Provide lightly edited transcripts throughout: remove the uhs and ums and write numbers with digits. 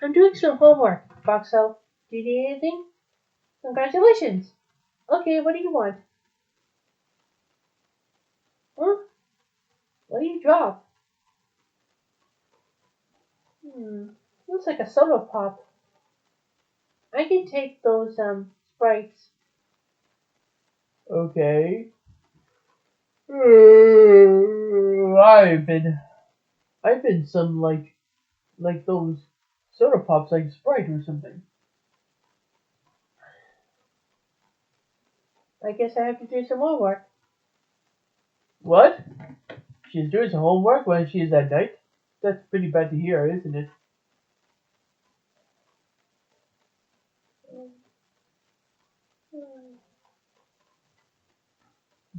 I'm doing some homework, Boxxo. Do you need anything? Congratulations. Okay, what do you want? Huh? What do you drop? Looks like a soda pop. I can take those sprites. Okay. I've been some like those soda pops like Sprite or something. I guess I have to do some homework. What? She's doing some homework when she is at night? That's pretty bad to hear, isn't it?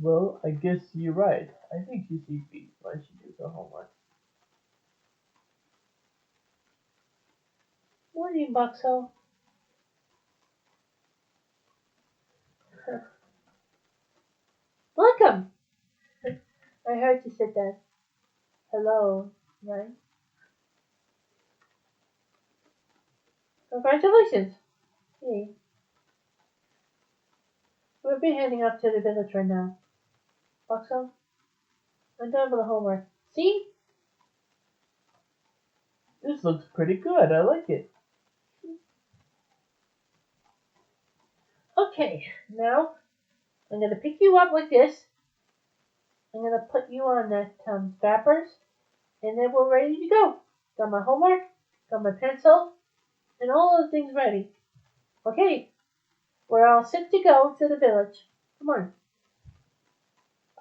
Well, I guess you're right. I think she's sleepy when she does her homework. Morning, Boxxo. Welcome. I heard you said that. Hello, right? Congratulations. Hey, we'll be heading up to the village right now. Boxxo, I'm done with the homework. See? This looks pretty good. I like it. Okay, now I'm gonna pick you up like this. I'm gonna put you on that strappers, and then we're ready to go. Got my homework, got my pencil, and all the things ready. Okay, we're all set to go to the village. Come on.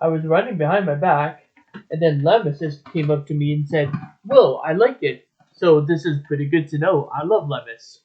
I was running behind my back, and then Lammis just came up to me and said, "Whoa, I like it. So this is pretty good to know. I love Lammis."